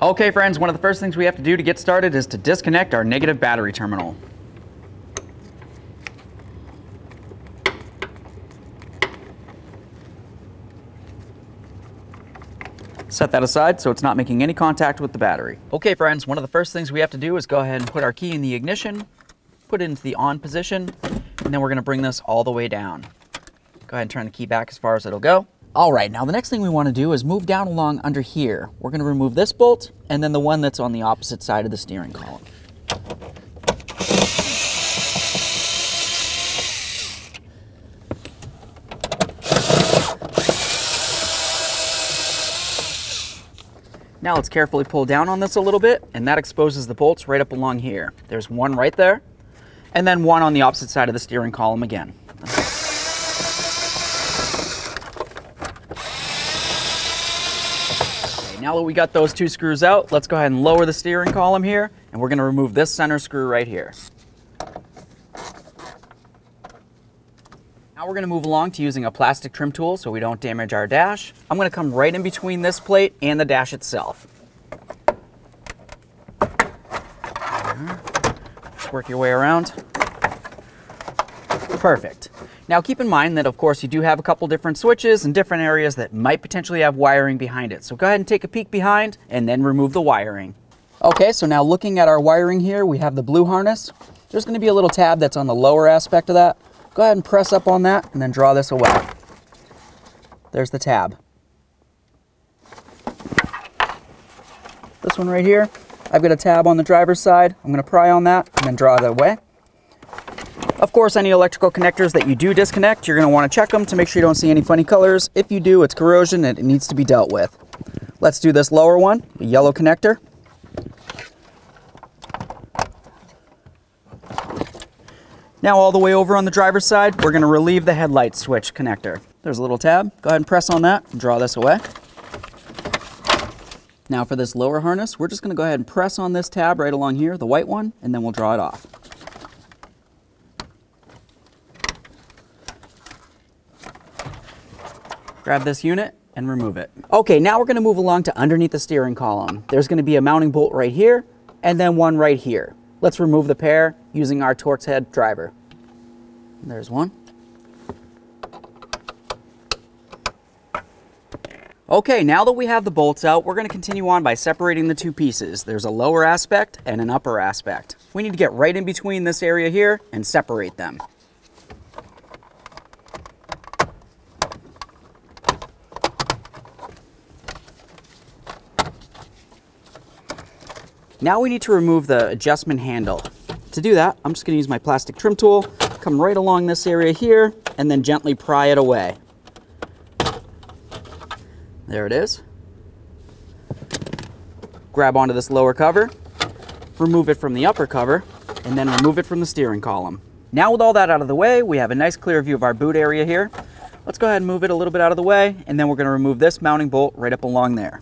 Okay friends, one of the first things we have to do to get started is to disconnect our negative battery terminal. Set that aside so it's not making any contact with the battery. Okay friends, one of the first things we have to do is go ahead and put our key in the ignition, put it into the on position, and then we're going to bring this all the way down. Go ahead and turn the key back as far as it'll go. All right, now the next thing we want to do is move down along under here. We're going to remove this bolt and then the one that's on the opposite side of the steering column. Now let's carefully pull down on this a little bit, and that exposes the bolts right up along here. There's one right there, and then one on the opposite side of the steering column again. Okay, now that we got those two screws out, let's go ahead and lower the steering column here, and we're going to remove this center screw right here. Now we're going to move along to using a plastic trim tool so we don't damage our dash. I'm going to come right in between this plate and the dash itself. Just work your way around. Perfect. Now keep in mind that of course you do have a couple different switches and different areas that might potentially have wiring behind it. So go ahead and take a peek behind and then remove the wiring. Okay, so now looking at our wiring here, we have the blue harness. There's going to be a little tab that's on the lower aspect of that. Go ahead and press up on that and then draw this away. There's the tab. This one right here, I've got a tab on the driver's side. I'm going to pry on that and then draw that away. Of course, any electrical connectors that you do disconnect, you're going to want to check them to make sure you don't see any funny colors. If you do, it's corrosion and it needs to be dealt with. Let's do this lower one, the yellow connector. Now all the way over on the driver's side, we're going to relieve the headlight switch connector. There's a little tab. Go ahead and press on that and draw this away. Now for this lower harness, we're just going to go ahead and press on this tab right along here, the white one, and then we'll draw it off. Grab this unit and remove it. Okay, now we're going to move along to underneath the steering column. There's going to be a mounting bolt right here and then one right here. Let's remove the pair using our Torx head driver. There's one. Okay, now that we have the bolts out, we're going to continue on by separating the two pieces. There's a lower aspect and an upper aspect. We need to get right in between this area here and separate them. Now we need to remove the adjustment handle. To do that, I'm just going to use my plastic trim tool, come right along this area here, and then gently pry it away. There it is. Grab onto this lower cover, remove it from the upper cover, and then remove it from the steering column. Now with all that out of the way, we have a nice clear view of our boot area here. Let's go ahead and move it a little bit out of the way, and then we're going to remove this mounting bolt right up along there.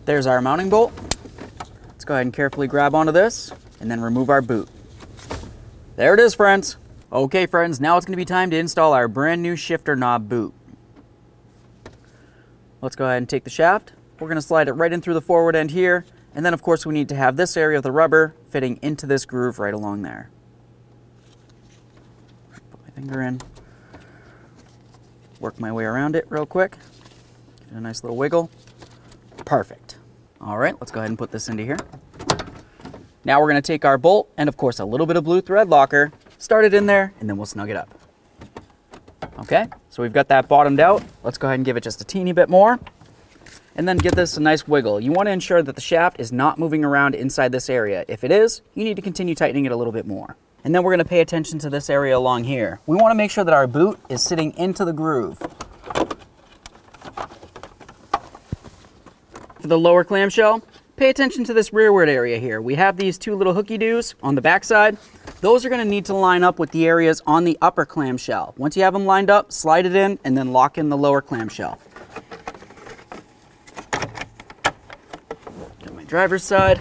There's our mounting bolt. Let's go ahead and carefully grab onto this and then remove our boot. There it is, friends. Okay, friends, now it's going to be time to install our brand new shifter knob boot. Let's go ahead and take the shaft. We're going to slide it right in through the forward end here. And then, of course, we need to have this area of the rubber fitting into this groove right along there. Put my finger in. Work my way around it real quick. Give it a nice little wiggle. Perfect. All right, let's go ahead and put this into here. Now we're going to take our bolt and of course a little bit of blue thread locker, start it in there, and then we'll snug it up. Okay, so we've got that bottomed out. Let's go ahead and give it just a teeny bit more and then give this a nice wiggle. You want to ensure that the shaft is not moving around inside this area. If it is, you need to continue tightening it a little bit more. And then we're going to pay attention to this area along here. We want to make sure that our boot is sitting into the groove. For the lower clamshell, pay attention to this rearward area here. We have these two little hooky-doos on the back side. Those are going to need to line up with the areas on the upper clamshell. Once you have them lined up, slide it in and then lock in the lower clamshell. Got my driver's side.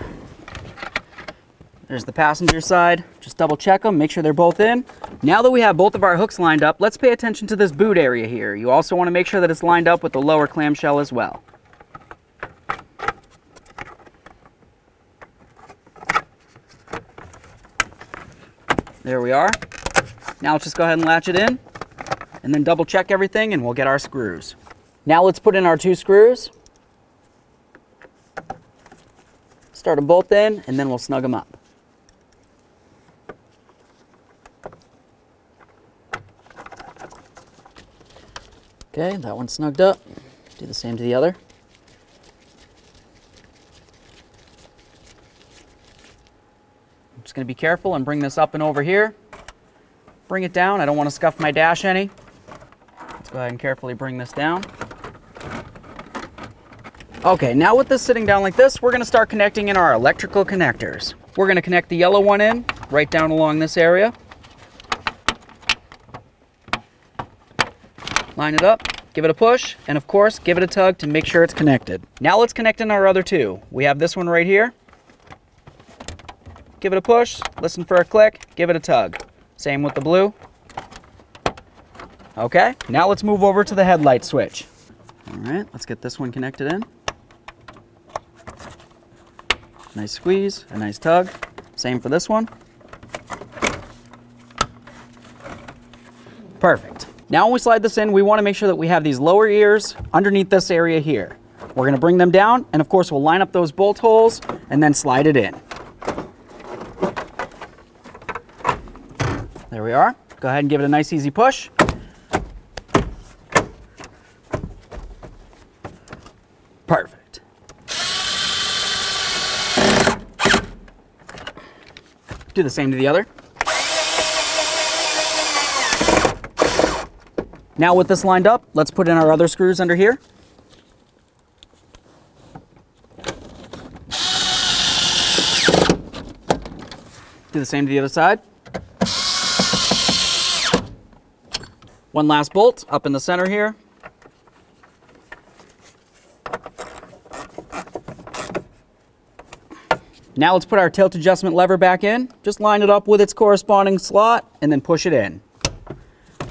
There's the passenger side. Just double check them, make sure they're both in. Now that we have both of our hooks lined up, let's pay attention to this boot area here. You also want to make sure that it's lined up with the lower clamshell as well. There we are. Now let's just go ahead and latch it in and then double check everything and we'll get our screws. Now let's put in our 2 screws. Start them both in and then we'll snug them up. Okay, that one's snugged up. Do the same to the other. I'm just going to be careful and bring this up and over here. Bring it down. I don't want to scuff my dash any. Let's go ahead and carefully bring this down. Okay, now with this sitting down like this, we're going to start connecting in our electrical connectors. We're going to connect the yellow one in right down along this area. Line it up, give it a push, and of course, give it a tug to make sure it's connected. Now let's connect in our other 2. We have this one right here. Give it a push, listen for a click, give it a tug. Same with the blue. Okay, now let's move over to the headlight switch. All right, let's get this one connected in. Nice squeeze, a nice tug. Same for this one. Perfect. Now when we slide this in, we want to make sure that we have these lower ears underneath this area here. We're going to bring them down, and of course we'll line up those bolt holes and then slide it in. There we are. Go ahead and give it a nice easy push. Perfect. Do the same to the other. Now with this lined up, let's put in our other screws under here. Do the same to the other side. One last bolt up in the center here. Now let's put our tilt adjustment lever back in. Just line it up with its corresponding slot and then push it in.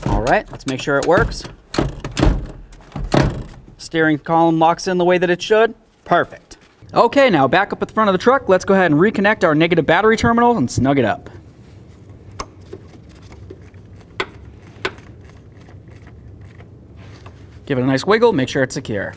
All right, let's make sure it works. Steering column locks in the way that it should. Perfect. Okay, now back up at the front of the truck, let's go ahead and reconnect our negative battery terminal and snug it up. Give it a nice wiggle, make sure it's secure.